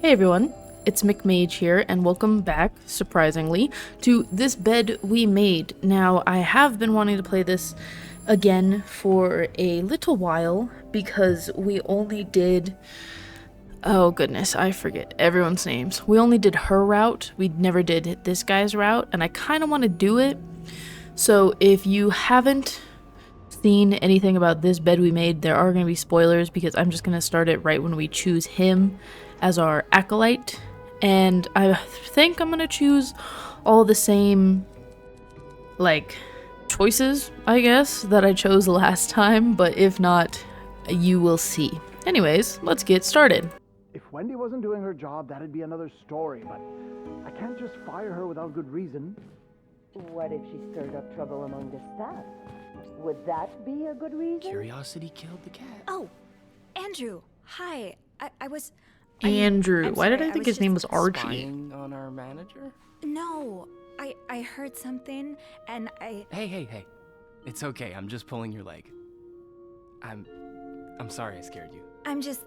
Hey everyone, it's MikMage here, and welcome back, surprisingly, to This Bed We Made. Now, I have been wanting to play this again for a little while, because we only did... Oh goodness, I forget everyone's names. We only did her route, we never did this guy's route, and I kind of want to do it. So if you haven't seen anything about This Bed We Made, there are going to be spoilers, because I'm just going to start it right when we choose him as our acolyte, and I think I'm gonna choose all the same like choices, I guess, that I chose last time, but if not, you will see. Anyways, let's get started. If Wendy wasn't doing her job, that'd be another story, but I can't just fire her without good reason. What if she stirred up trouble among the staff? Would that be a good reason? Curiosity killed the cat. Oh, Andrew. Hi. I was... Andrew. I'm Why did sorry, I think was his name was just Archie? Spying on our manager? No. I heard something, and I... Hey. It's okay, I'm just pulling your leg. I'm sorry I scared you. I'm just...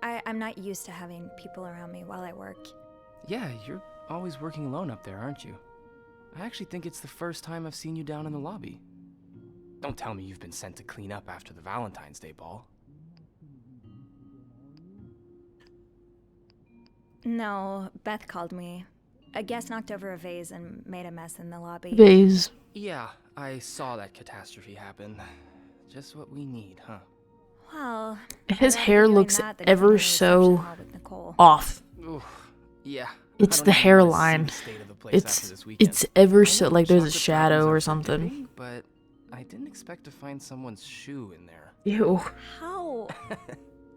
I'm not used to having people around me while I work. Yeah, you're always working alone up there, aren't you? I actually think it's the first time I've seen you down in the lobby. Don't tell me you've been sent to clean up after the Valentine's Day ball. No, Beth called me. A guest knocked over a vase and made a mess in the lobby. Vase. Yeah, I saw that catastrophe happen. Just what we need, huh? Well... His I'd rather hair be doing looks that than ever going to the so reception hall with Nicole. off. Oof, yeah. It's I the don't even wanna see hairline. the state of the place after this weekend. It's ever I so know like there's a chocolate shadow brownies or are something. forgiving, but I didn't expect to find someone's shoe in there. Ew. How?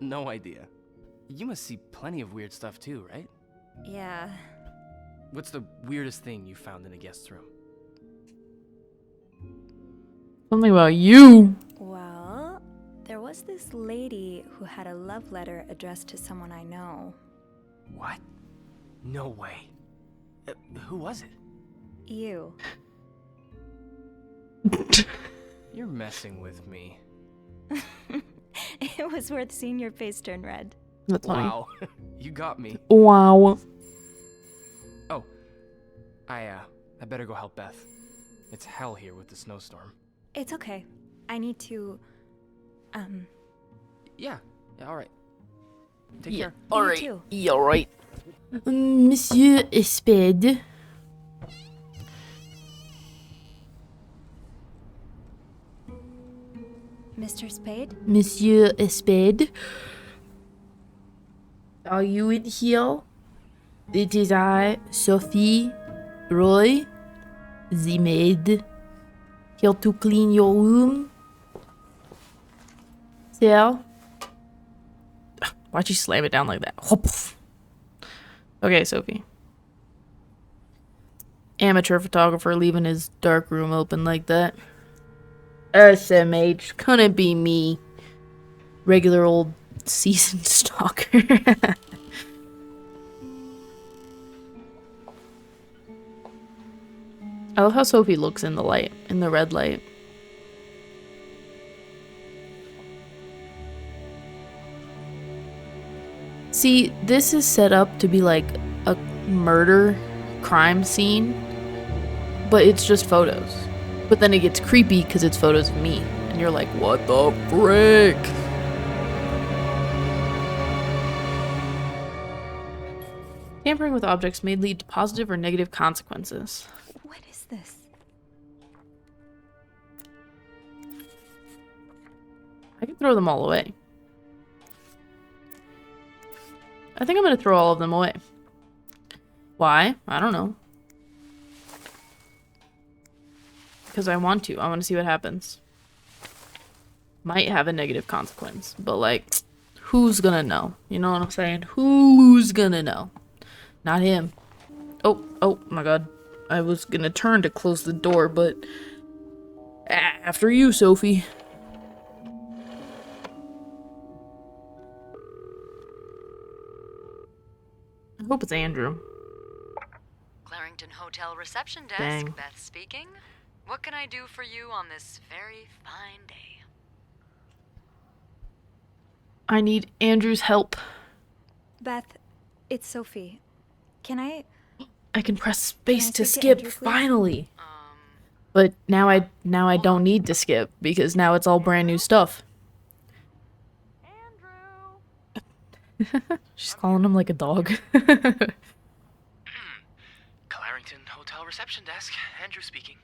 No idea. You must see plenty of weird stuff too, right? Yeah. What's the weirdest thing you found in a guest's room? Something about you. Well, there was this lady who had a love letter addressed to someone I know. What? No way. Who was it? You. You're messing with me. It was worth seeing your face turn red. That's funny. Wow. You got me. Wow. Oh. I better go help Beth. It's hell here with the snowstorm. It's okay. I need to... Yeah, alright. Take care. Alright. You too. Yeah, alright. Monsieur Espède. Mr. Spade? Monsieur Espède. Are you in here? It is I, Sophie, Roy, the maid. Here to clean your room. Sir? Why'd you slam it down like that? Okay, Sophie. Amateur photographer leaving his dark room open like that. SMH, couldn't be me. Regular old seasoned stalker. I love how Sophie looks in the light, in the red light. See, this is set up to be like a murder crime scene, but it's just photos. But then it gets creepy because it's photos of me, and you're like, what the frick? Tampering with objects may lead to positive or negative consequences. What is this? I can throw them all away. I think I'm going to throw all of them away. Why? I don't know. Because I want to. I want to see what happens. Might have a negative consequence. But, like, who's going to know? You know what I'm saying? Who's going to know? Not him. Oh my god. I was going to turn to close the door, but... After you, Sophie. I hope it's Andrew. Clarington Hotel reception desk, Dang. Beth speaking. What can I do for you on this very fine day? I need Andrew's help. Beth, It's Sophie. Can I... I can press space to speak to skip, Andrew, please? finally. But now I don't need to skip because now it's all brand new stuff. She's calling him like a dog. Clarrington Hotel Reception Desk. Andrew speaking.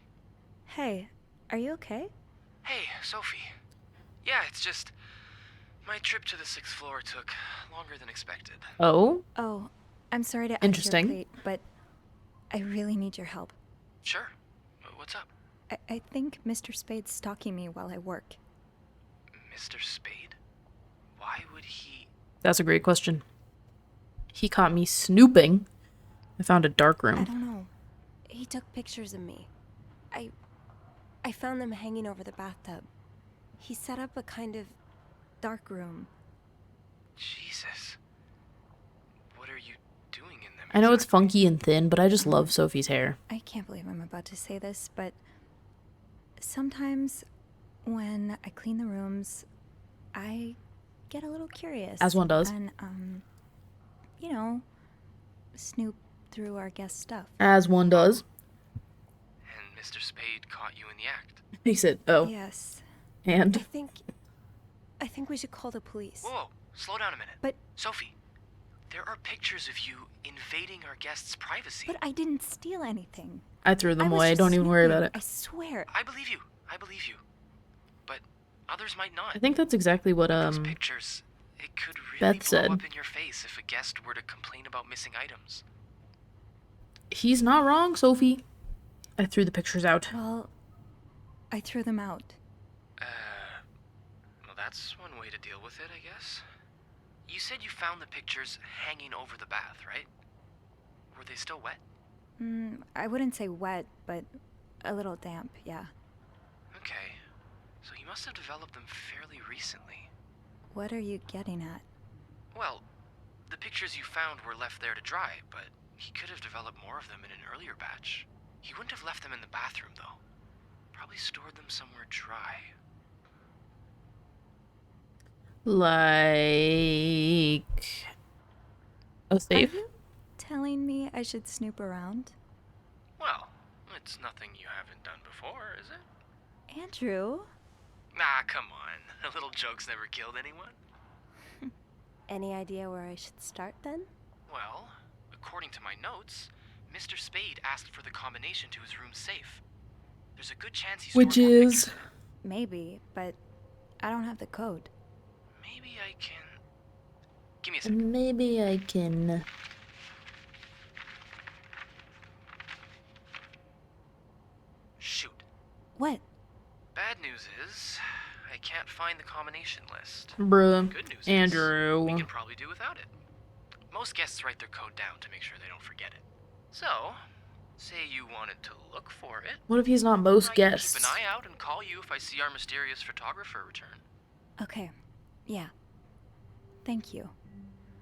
Hey, are you okay? Hey, Sophie. Yeah, it's just... my trip to the 6th floor took longer than expected. Oh? Oh, I'm sorry to add Interesting. to your plate, but I really need your help. Sure. What's up? I think Mr. Spade's stalking me while I work. Mr. Spade? Why would he... That's a great question. He caught me snooping. I found a dark I room. don't know. He took pictures of me. I found them hanging over the bathtub. He set up a kind of dark room. Jesus. What are you doing in them? I know it's exactly? funky and thin, but I just love Sophie's hair. I can't believe I'm about to say this, but sometimes when I clean the rooms, I get a little curious. As one does. And, you know, snoop through our guest stuff. As one does. And Mr. Spade caught you in the act. He said, oh. Yes. And? I think we should call the police. Whoa, slow down a minute. But- Sophie, there are pictures of you invading our guests' privacy. But I didn't steal anything. I threw them I was away. just Don't even worry snooping. about I it. swear. I believe you. I believe you. But others might not. I think that's exactly what, Those pictures, it could really Beth blow said. up in your face if a guest were to complain about missing items. He's not wrong, Sophie. I threw the pictures out. Well, I threw them out. Well, that's one way to deal with it, I guess. You said you found the pictures hanging over the bath, right? Were they still wet? I wouldn't say wet, but a little damp, yeah. Okay. So he must have developed them fairly recently. What are you getting at? Well, the pictures you found were left there to dry, but he could have developed more of them in an earlier batch. He wouldn't have left them in the bathroom, though. Probably stored them somewhere dry. Like... a safe? Are you telling me I should snoop around? Well, it's nothing you haven't done before, is it? Andrew? Nah, come on. A little joke's never killed anyone. Any idea where I should start then? Well, according to my notes, Mr. Spade asked for the combination to his room safe. There's a good chance he stored Which more is... pictures. Maybe, but I don't have the code. Maybe I can... Give me a second. Maybe I can... Shoot. What? Bad news is, I can't find the combination list. Bruh. Good news is, Andrew. we can probably do without it. Most guests write their code down to make sure they don't forget it. So, say you wanted to look for it. What if he's not most I can guests? keep an eye out and call you if I see our mysterious photographer return. Okay. Yeah. Thank you.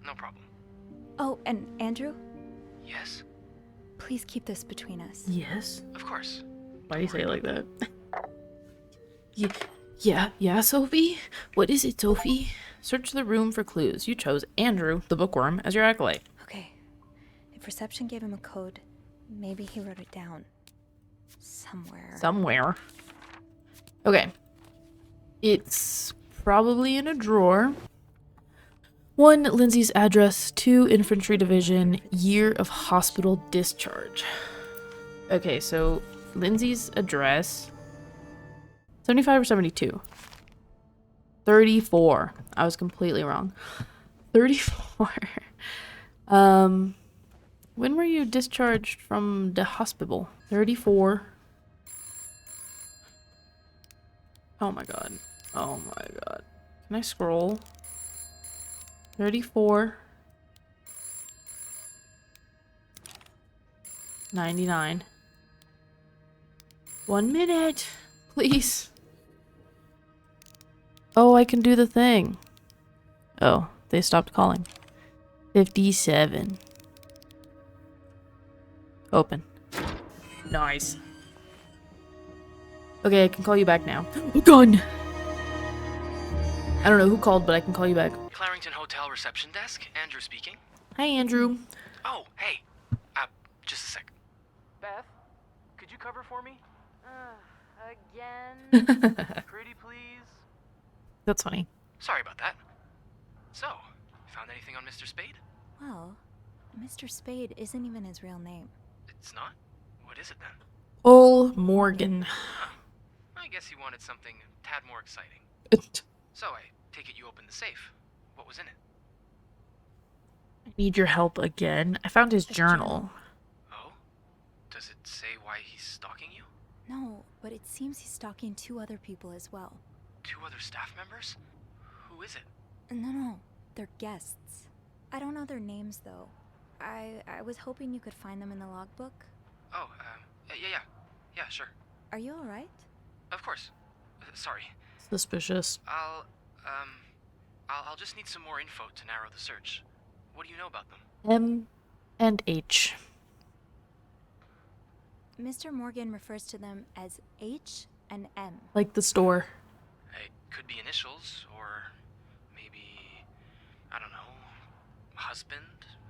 No problem. Oh, and Andrew, Yes? please keep this between us. Yes? Of course. Why do you say it like that? Yeah, Sophie? What is it, Sophie? Search the room for clues. You chose Andrew, the bookworm, as your acolyte. Okay. If reception gave him a code, maybe he wrote it down. Somewhere. Somewhere. Okay. It's probably in a drawer. 1, Lindsay's address. 2, Infantry Division. Year of hospital discharge. Okay, so Lindsay's address. 75 or 72? 34. I was completely wrong. 34. When were you discharged from the hospital? 34. Oh my god. Oh my god. Can I scroll? 34. 99. 1 minute. Please. Oh, I can do the thing. Oh, they stopped calling. 57. Open. Nice. Okay, I can call you back now. Gun! I don't know who called, but I can call you back. Clarrington Hotel Reception Desk, Andrew speaking. Hi, Andrew. Oh, hey. Just a sec. Beth, could you cover for me? Again? Pretty please? That's funny. Sorry about that. So, found anything on Mr. Spade? Well, Mr. Spade isn't even his real name. It's not? What is it then? Ol Morgan. Huh. I guess he wanted something a tad more exciting. So I take it you opened the safe. What was in it? I need your help again. I found his journal. Oh? Does it say why he's stalking you? No, but it seems he's stalking 2 other people as well. 2 other staff members? Who is it? No, they're guests. I don't know their names though. I was hoping you could find them in the logbook. Oh, yeah, sure. Are you alright? Of course. Sorry. Suspicious. I'll just need some more info to narrow the search. What do you know about them? M and H. Mr. Morgan refers to them as H and M. Like the store. It could be initials, or maybe, I don't know, husband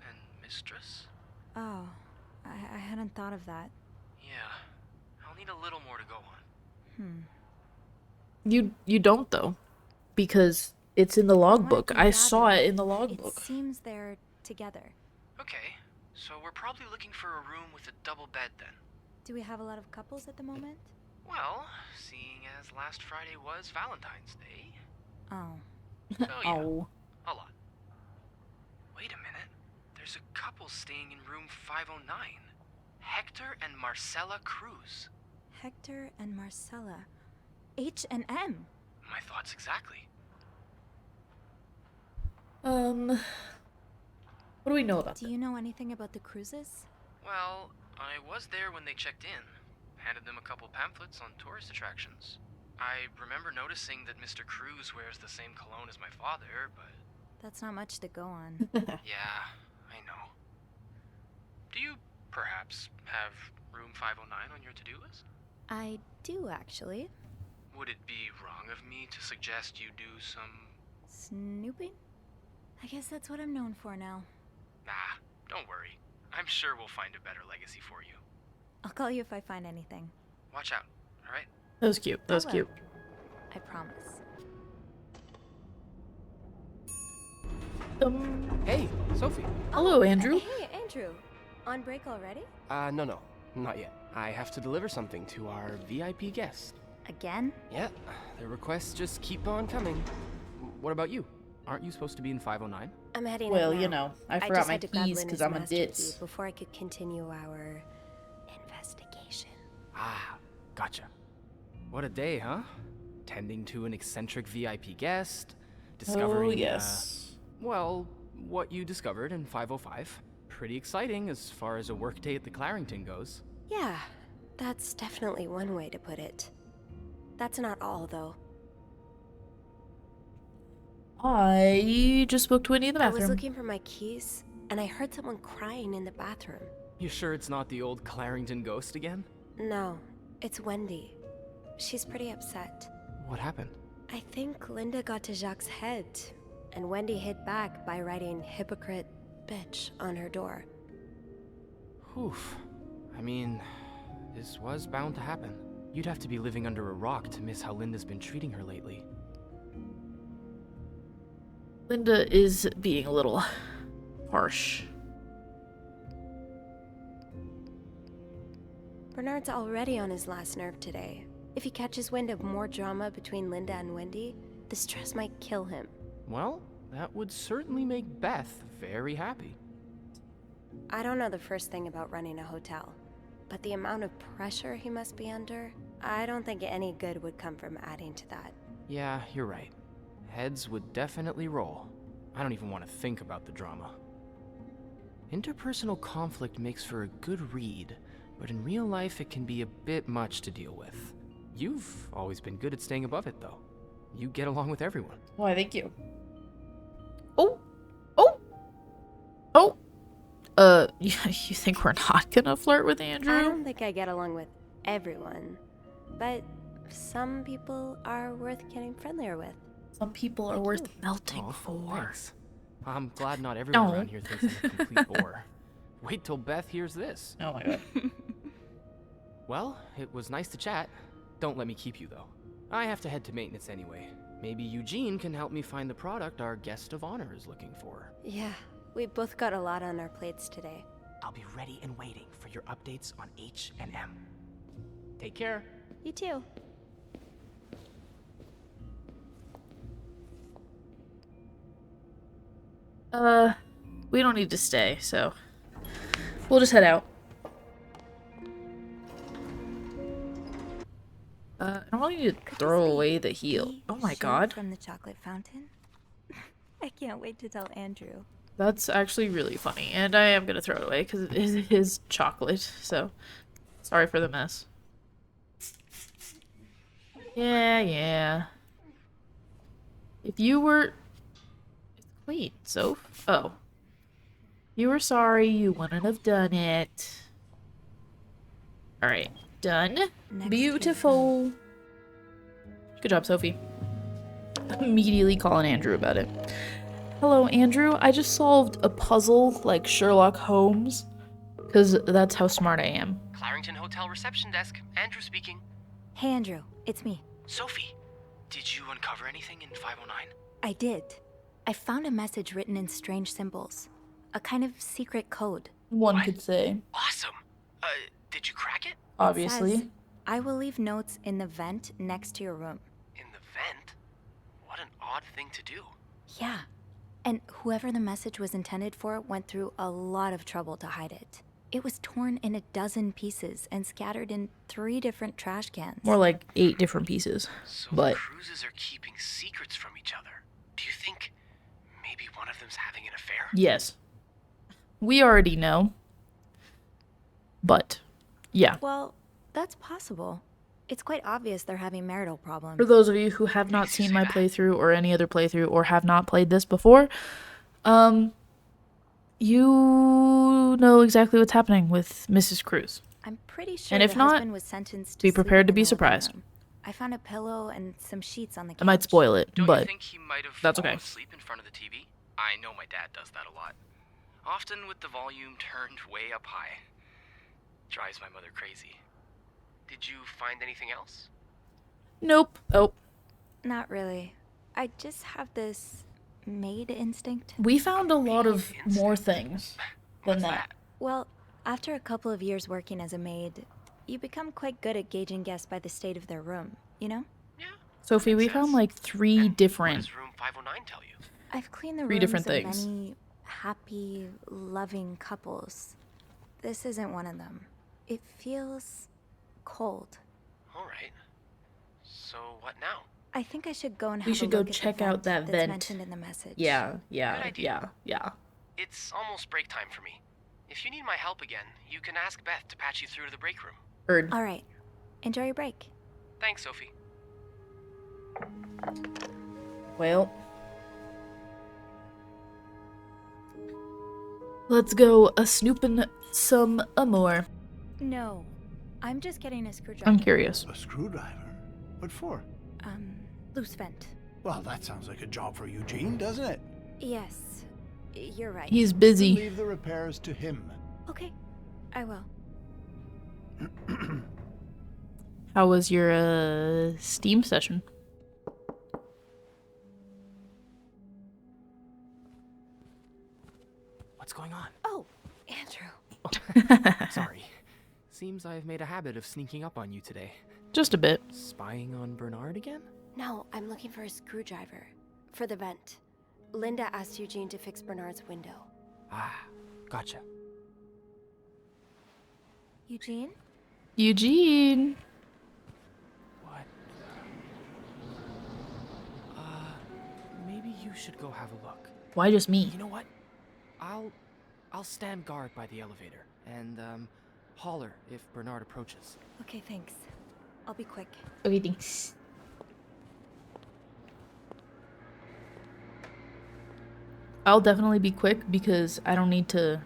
and mistress? Oh, I hadn't thought of that. Yeah, I'll need a little more to go on. You don't though, because it's in the logbook. I saw it in the logbook. It seems they're together. Okay, so we're probably looking for a room with a double bed then. Do we have a lot of couples at the moment? Well, seeing as last Friday was Valentine's Day, Oh. so yeah, Oh. a lot. Wait a minute, there's a couple staying in room 509. Hector and Marcella Cruz. Hector and Marcella. H and M. My thoughts exactly. What do we know about Do you know anything about the cruises? Well, I was there when they checked in. Handed them a couple pamphlets on tourist attractions. I remember noticing that Mr. Cruz wears the same cologne as my father, but That's not much to go on. yeah, I know. Do you perhaps have room 509 on your to-do list? I do, actually. Would it be wrong of me to suggest you do some... Snooping? I guess that's what I'm known for now. Nah, don't worry. I'm sure we'll find a better legacy for you. I'll call you if I find anything. Watch out, alright? That was cute. That was I will. cute. I promise. Hey, Sophie. Hello, Andrew. Hey, Andrew. On break already? No, not yet. I have to deliver something to our VIP guest. Again? Yeah, the requests just keep on coming. What about you? Aren't you supposed to be in 509? I'm heading Well, out you now. know, I just forgot my had to grab keys because Linda's I'm a master key ditz. before I could continue our investigation. Ah, gotcha. What a day, huh? Tending to an eccentric VIP guest, discovering, Oh, yes. well, what you discovered in 505. Pretty exciting as far as a workday at the Clarington goes. Yeah, that's definitely one way to put it. That's not all, though. I just spoke to Winnie in the I bathroom. was looking for my keys, and I heard someone crying in the bathroom. You sure it's not the old Clarington ghost again? No, it's Wendy. She's pretty upset. What happened? I think Linda got to Jacques' head, and Wendy hit back by writing hypocrite bitch on her door. Oof. I mean, this was bound to happen. You'd have to be living under a rock to miss how Linda's been treating her lately. Linda is being a little harsh. Bernard's already on his last nerve today. If he catches wind of more drama between Linda and Wendy, the stress might kill him. Well, that would certainly make Beth very happy. I don't know the first thing about running a hotel, but the amount of pressure he must be under, I don't think any good would come from adding to that. Yeah, you're right. Heads would definitely roll. I don't even want to think about the drama. Interpersonal conflict makes for a good read, but in real life it can be a bit much to deal with. You've always been good at staying above it, though. You get along with everyone. Why, thank you. Oh! Oh! Oh! You think we're not gonna flirt with I Andrew? don't think I get along with everyone, but some people are worth getting friendlier with. Some people are worth melting Oh, for. thanks. I'm glad not everyone Oh. around here thinks I'm a complete bore. Wait till Beth hears this. Oh my god. Well, it was nice to chat. Don't let me keep you, though. I have to head to maintenance anyway. Maybe Eugene can help me find the product our guest of honor is looking for. Yeah, we both got a lot on our plates today. I'll be ready and waiting for your updates on H&M. Take care. You too. We don't need to stay, so we'll just head out. I really need to throw away the heel. Oh my god. From the chocolate fountain? I can't wait to tell Andrew. That's actually really funny, and I am gonna throw it away because it is his chocolate, so sorry for the mess. Yeah. If you were... It's clean, Soph. Oh. You were sorry, you wouldn't have done it. Alright, done. Next Beautiful. Good job, Sophie. Immediately calling Andrew about it. Hello, Andrew. I just solved a puzzle like Sherlock Holmes, because that's how smart I am. Clarington Hotel reception desk. Andrew speaking. Hey, Andrew. It's me. Sophie, did you uncover anything in 509? I did. I found a message written in strange symbols. A kind of secret code. One What? could say. Awesome. Did you crack it? Obviously. It says, I will leave notes in the vent next to your room. In the vent? What an odd thing to do. Yeah. And whoever the message was intended for went through a lot of trouble to hide it. It was torn in 12 pieces and scattered in 3 different trash cans. More like 8 different pieces. So But the Cruises are keeping secrets from each other. Do you think maybe one of them's having an affair? yes. We already know. But yeah. Well, that's possible. It's quite obvious they're having marital problems. For those of you who have not seen my playthrough or any other playthrough or have not played this before, you know exactly what's happening with Mrs. Cruz. I'm pretty sure And if the not, husband was sentenced to be sleep prepared to in be the living surprised. room. I found a pillow and some sheets on the couch. I might spoil it, Don't but you think he might have that's fallen okay. asleep in front of the TV? I know my dad does that a lot. Often with the volume turned way up high. Drives my mother crazy. Did you find anything else? nope. Oh, Not really. I just have this maid instinct. we found a lot of more things than What's that. Well, after a couple of years working as a maid, you become quite good at gauging guests by the state of their room, you know? Yeah. Sophie, we Makes found sense. like 3 And What different. does room 509 tell you? I've cleaned the 3 rooms different of things. many happy, loving couples. This isn't one of them. It feels cold. Alright. So what now? I think I should go and have We a should go look at the check out that that's vent. mentioned in the message. Yeah. Good idea. It's It's almost break time for me. If you need my help again, you can ask Beth to patch you through to the break room. heard. All right. Enjoy your break. Thanks, Sophie. Well, let's go a snooping some more. No, I'm just getting a screwdriver. I'm curious. A screwdriver? What for? Loose vent. Well, that sounds like a job for Eugene, doesn't it? Yes, you're right. He's busy. Leave the repairs to him. Okay, I will. How was your Steam session? What's going on? Oh, Andrew. Sorry. Seems I've made a habit of sneaking up on you today. Just a bit. Spying on Bernard again? No, I'm looking for a screwdriver. For the vent. Linda asked Eugene to fix Bernard's window. Ah, gotcha. Eugene? Eugene. What? Maybe you should go have a look. Why just me? You know what? I'll stand guard by the elevator and holler if Bernard approaches. Okay, thanks. I'll be quick. Okay, thanks. I'll definitely be quick because I don't need to,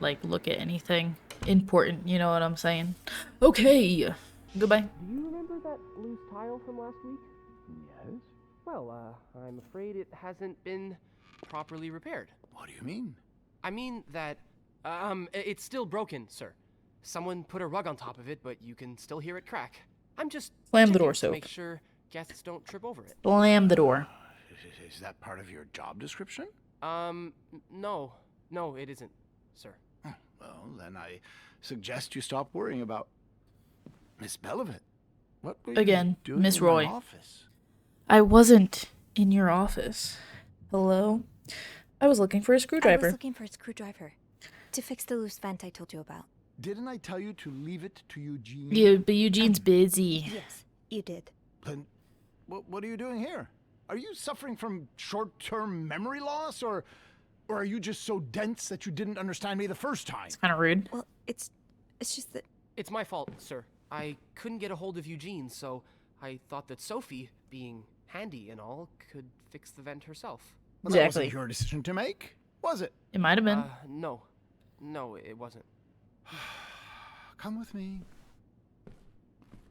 like, look at anything important, you know what I'm saying? Okay, goodbye. Do you remember that loose tile from last week? Yes? Well, I'm afraid it hasn't been properly repaired. What do you mean? I mean that, it's still broken, sir. Someone put a rug on top of it, but you can still hear it crack. I'm just Slam the checking door, to Soap. make sure guests don't trip over it. Slam the door. Is that part of your job description? No. No, it isn't, sir. Well, then I suggest you stop worrying about Miss Belivet. What were Again, you doing Miss in my Roy. office? I wasn't in your office. Hello? I was looking for a I screwdriver. was looking for a screwdriver to fix the loose vent I told you about. Didn't I tell you to leave it to Eugene? Yeah, but Eugene's busy. Yes, you did. Then what are you doing here? Are you suffering from short-term memory loss, or are you just so dense that you didn't understand me the first time? It's kind of rude. Well, it's just that It's my fault, sir. I couldn't get a hold of Eugene, so I thought that Sophie, being handy and all, could fix the vent herself. Well, that Exactly. wasn't your decision to make, was it? It might have been. No. No, it wasn't. Come with me.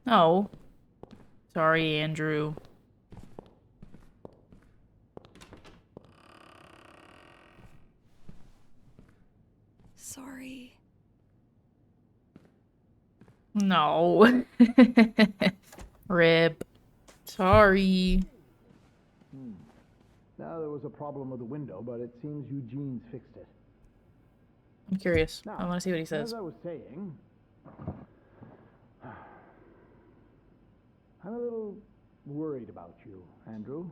Oh. Sorry, Andrew. Sorry. No. Rip. Sorry. Now, there was a problem with the window, but it seems Eugene's fixed it. I'm curious. Now, I want to see what he says. As I was saying, I'm a little worried about you, Andrew.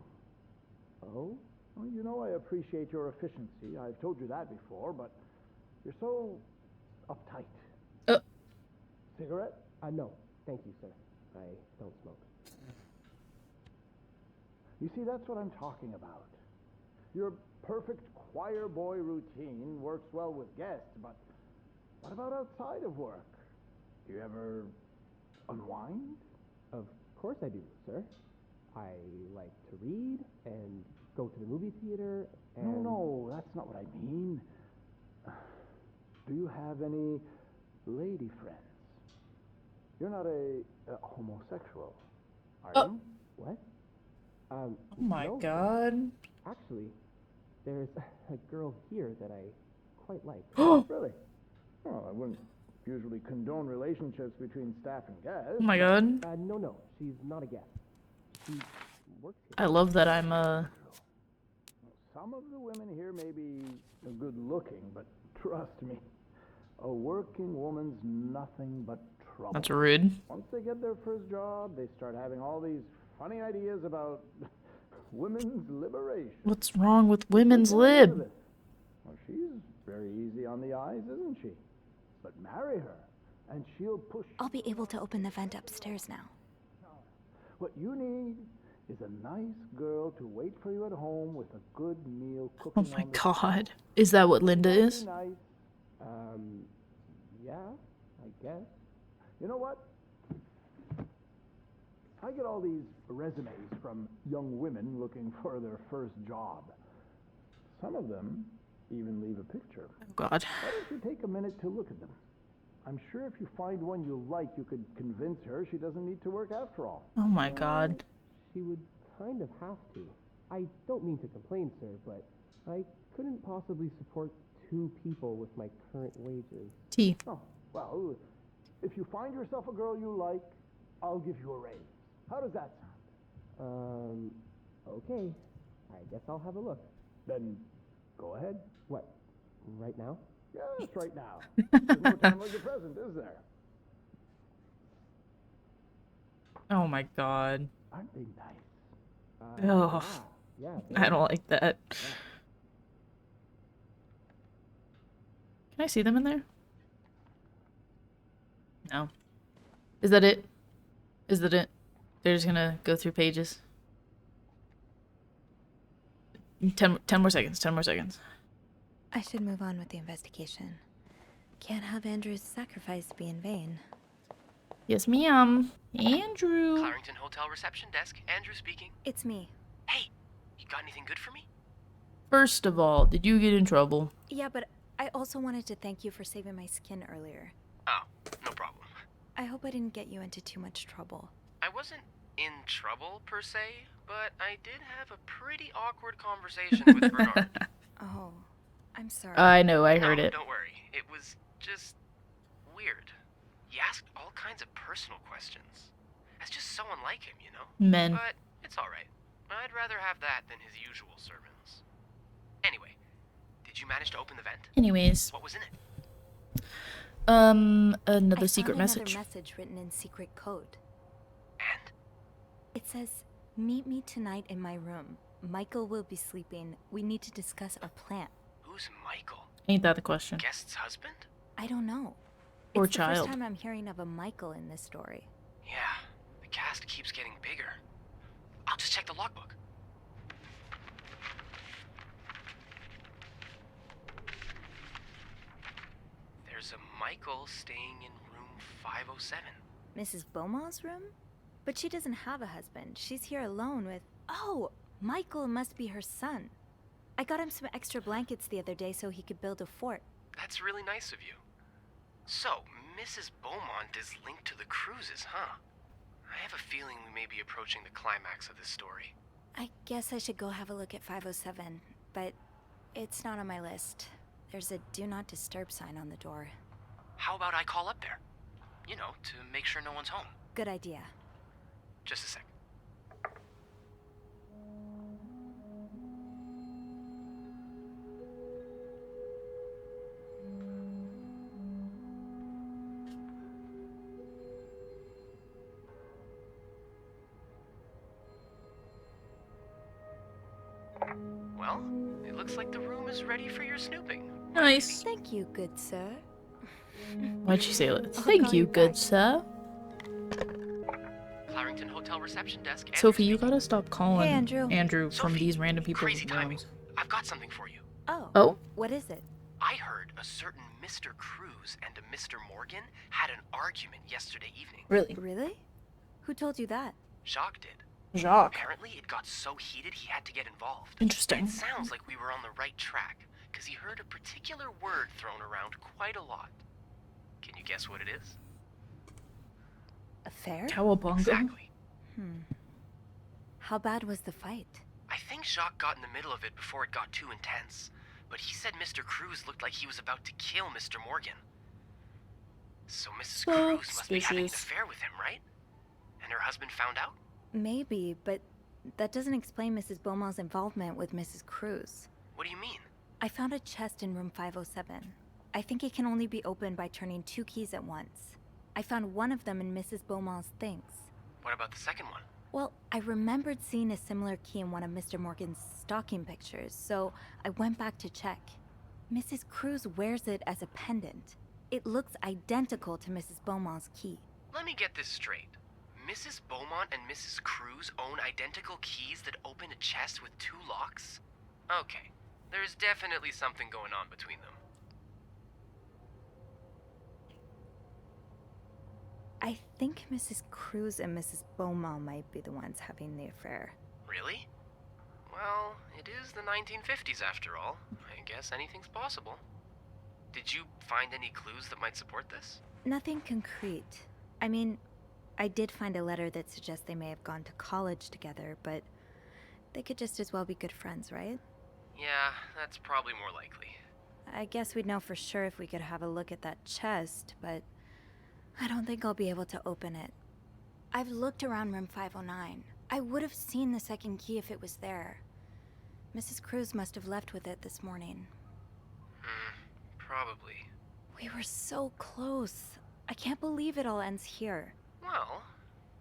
Oh? Well, you know I appreciate your efficiency. I've told you that before, but you're so uptight. Cigarette? No, thank you, sir. I don't smoke. You see, that's what I'm talking about. Your perfect choir boy routine works well with guests, but what about outside of work? Do you ever unwind? Of course I do, sir. I like to read and go to the movie theater and... No, that's not what I mean. Do you have any lady friends? You're not a homosexual, are you? What? Oh my no, sir. god. Actually, there's a girl here that I quite like. Really? Well, I wouldn't usually condone relationships between staff and guests. Oh my god. No, she's not a guest. She works here. I love that I'm Some of the women here may be good looking, but trust me, a working woman's nothing but trouble. That's rude. Once they get their first job, they start having all these funny ideas about women's liberation. What's wrong with women's lib? Well, she's very easy on the eyes, isn't she? But marry her, and she'll push. I'll be able to open the vent upstairs now. What you need is a nice girl to wait for you at home with a good meal Oh cooking my on the god. Is that what Linda That'd be is? nice. Yeah, I guess. You know what? I get all these resumes from young women looking for their first job. Some of them even leave a picture. Oh god. Why don't you take a minute to look at them? I'm sure if you find one you like, you could convince her she doesn't need to work after all. Oh my god. She would kind of have to. I don't mean to complain, sir, but I couldn't possibly support 2 people with my current wages. T. Oh, well, if you find yourself a girl you like, I'll give you a raise. How does that sound? Okay. I guess I'll have a look. Then go ahead. What, right now? Yes, right now. There's no time like the present, is there? Oh my god. Aren't they nice? Oh. Yeah, I don't like that. Can I see them in there? No. Is that it? Is that it? They're just gonna go through pages. 10 more seconds. 10 more seconds. I should move on with the investigation. Can't have Andrew's sacrifice be in vain. Yes, ma'am. Andrew. Clarendon Hotel reception desk. Andrew speaking. It's me. Hey, you got anything good for me? First of all, did you get in trouble? Yeah, but I also wanted to thank you for saving my skin earlier. Oh, no problem. I hope I didn't get you into too much trouble. I wasn't in trouble, per se, but I did have a pretty awkward conversation with Bernard. Oh, I'm sorry. I know, I heard No, it. don't worry. It was just weird. He asked all kinds of personal questions. That's just so unlike him, you know? Men. But it's alright. I'd rather have that than his usual sermons. Anyway, did you manage to open the vent? Anyways. What was in it? Another secret message. Another message written in secret code. And? It says, "Meet me tonight in my room. Michael will be sleeping. We need to discuss our plan." Who's Michael? Ain't that the question? Guest's husband? I don't know. Or it's the child. first time I'm hearing of a Michael in this story. Yeah, the cast keeps getting bigger. I'll just check the logbook. There's a Michael staying in room 507. Mrs. Beaumont's room? But she doesn't have a husband. She's here alone with... Oh! Michael must be her son. I got him some extra blankets the other day so he could build a fort. That's really nice of you. So, Mrs. Beaumont is linked to the cruises, huh? I have a feeling we may be approaching the climax of this story. I guess I should go have a look at 507, but it's not on my list. There's a do not disturb sign on the door. How about I call up there? You know, to make sure no one's home. Good idea. Just a sec. Well, it looks like the room is ready for your snooping. Nice. Thank you, good sir. Why'd she say that? I'll Thank call you, you good back. sir. Clarendon Hotel reception desk. Andrew Sophie, you speaking. gotta stop calling Hey, Andrew. from Sophie, these random people's Crazy timing. rooms. I've got something for you. Oh. Oh? What is it? I heard a certain Mr. Cruz and a Mr. Morgan had an argument yesterday evening. Really? Really? Who told you that? Jacques did. Jacques. Apparently, it got so heated he had to get involved. Interesting. It sounds like we were on the right track, because he heard a particular word thrown around quite a lot. Can you guess what it is? Affair? Cowabunga? Exactly. How bad was the fight? I think Jacques got in the middle of it before it got too intense, but he said Mr. Cruz looked like he was about to kill Mr. Morgan. So Mrs. Cruz must be having an Suspicious. affair with him, right? And her husband found out? Maybe, but that doesn't explain Mrs. Beaumont's involvement with Mrs. Cruz. What do you mean? I found a chest in room 507. I think it can only be opened by turning 2 keys at once. I found one of them in Mrs. Beaumont's things. What about the second one? Well, I remembered seeing a similar key in one of Mr. Morgan's stocking pictures, so I went back to check. Mrs. Cruz wears it as a pendant. It looks identical to Mrs. Beaumont's key. Let me get this straight. Mrs. Beaumont and Mrs. Cruz own identical keys that open a chest with 2 locks? Okay, there's definitely something going on between them. I think Mrs. Cruz and Mrs. Beaumont might be the ones having the affair. Really? Well, it is the 1950s after all. I guess anything's possible. Did you find any clues that might support this? Nothing concrete. I mean, I did find a letter that suggests they may have gone to college together, but they could just as well be good friends, right? Yeah, that's probably more likely. I guess we'd know for sure if we could have a look at that chest, but I don't think I'll be able to open it. I've looked around room 509. I would have seen the second key if it was there. Mrs. Cruz must have left with it this morning. Probably. We were so close. I can't believe it all ends here. Well,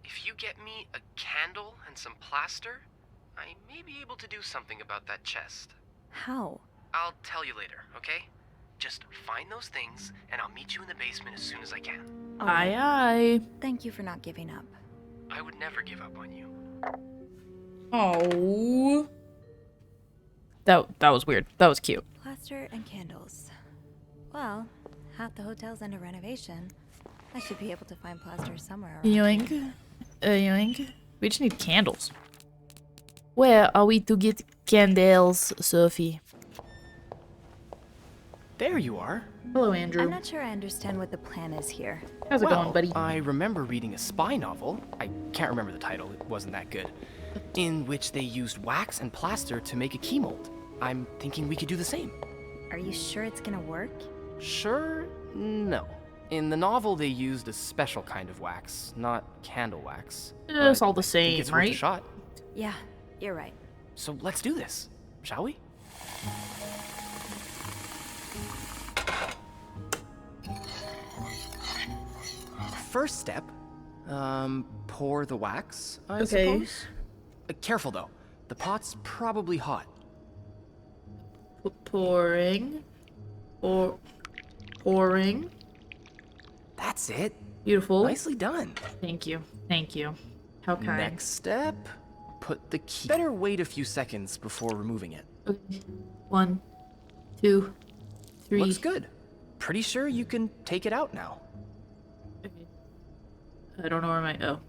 if you get me a candle and some plaster, I may be able to do something about that chest. How? I'll tell you later, okay? Just find those things, and I'll meet you in the basement as soon as I can. Oh, Aye, aye. thank you for not giving up. I would never give up on you. Oh. That was weird. That was cute. Plaster and candles. Well, half the hotel's under renovation. I should be able to find plaster somewhere around. Yoink. Yoink. We just need candles. Where are we to get candles, Sophie? There you are. Hello, Andrew. I'm not sure I understand what the plan is here. How's it going, buddy? I remember reading a spy novel. I can't remember the title, it wasn't that good. In which they used wax and plaster to make a key mold. I'm thinking we could do the same. Are you sure it's gonna work? Sure? No. In the novel, they used a special kind of wax, not candle wax. It's all the I think same, it's worth a right? shot. Yeah, you're right. So let's do this, shall we? First step, pour the wax, I suppose. Careful though, the pot's probably hot. Pouring. Pouring. That's it. Beautiful. Nicely done. Thank you. Thank you. How kind. Next step, put the key. Better wait a few seconds before removing it. Okay. 1, 2, 3. Looks good. Pretty sure you can take it out now. Okay. I don't know where my... Oh.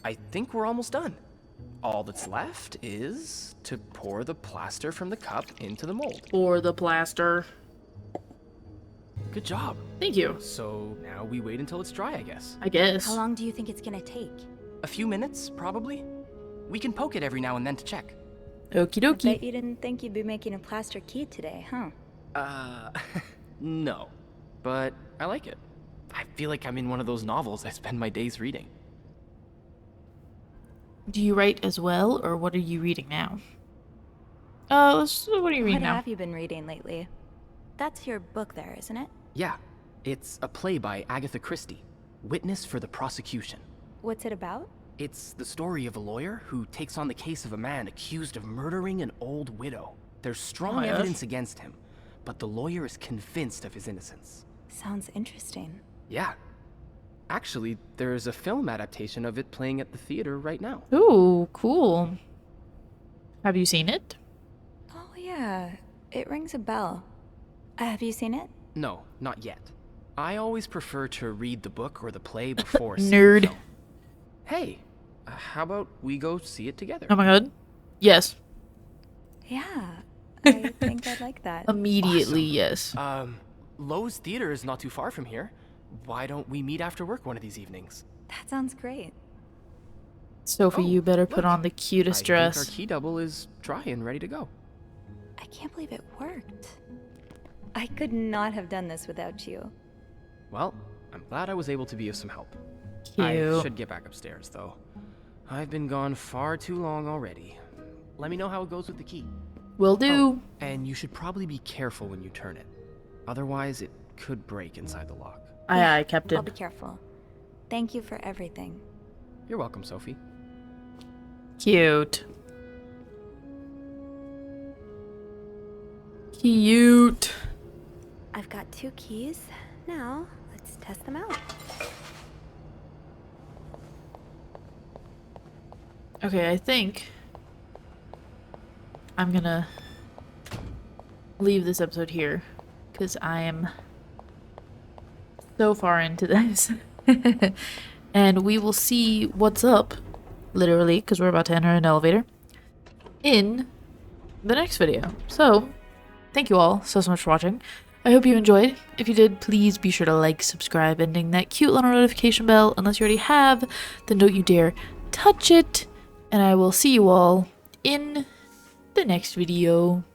I think we're almost done. All that's left is to pour the plaster from the cup into the mold. Pour the plaster. Good job. Thank you. So now we wait until it's dry, I guess. I guess. How long do you think it's gonna take? A few minutes, probably. We can poke it every now and then to check. Okie I dokie. bet you didn't think you'd be making a plaster key today, huh? No. But I like it. I feel like I'm in one of those novels I spend my days reading. Do you write as well, or what are you reading now? What are you reading What now? have you been reading lately? That's your book there, isn't it? Yeah. It's a play by Agatha Christie, Witness for the Prosecution. What's it about? It's the story of a lawyer who takes on the case of a man accused of murdering an old widow. There's strong yes. evidence against him, but the lawyer is convinced of his innocence. Sounds interesting. Yeah. Actually, there's a film adaptation of it playing at the theater right now. Ooh, cool. Have you seen it? Oh yeah, it rings a bell. Have you seen it? No, not yet. I always prefer to read the book or the play before seeing Nerd. the film. Hey, how about we go see it together? Oh my god. Yes. Yeah, I think I'd like that. Immediately, Awesome. yes. Lowe's Theater is not too far from here. Why don't we meet after work one of these evenings? That sounds great. Sophie, Oh, you better put look. on the cutest I dress. think our key double is dry and ready to go. I can't believe it worked. I could not have done this without you. Well, I'm glad I was able to be of some help. Cute. I should get back upstairs, though. I've been gone far too long already. Let me know how it goes with the key. Will do. Oh, and you should probably be careful when you turn it. Otherwise, it could break inside the lock. Aye, aye, Captain. I'll be careful. Thank you for everything. You're welcome, Sophie. Cute. Cute. I've got 2 keys. Now, let's test them out. Okay, I think I'm gonna leave this episode here because I am so far into this. And we will see what's up, literally, because we're about to enter an elevator, in the next video. So, thank you all so much for watching. I hope you enjoyed. If you did, please be sure to like, subscribe, and ding that cute little notification bell. Unless you already have, then don't you dare touch it. And I will see you all in the next video.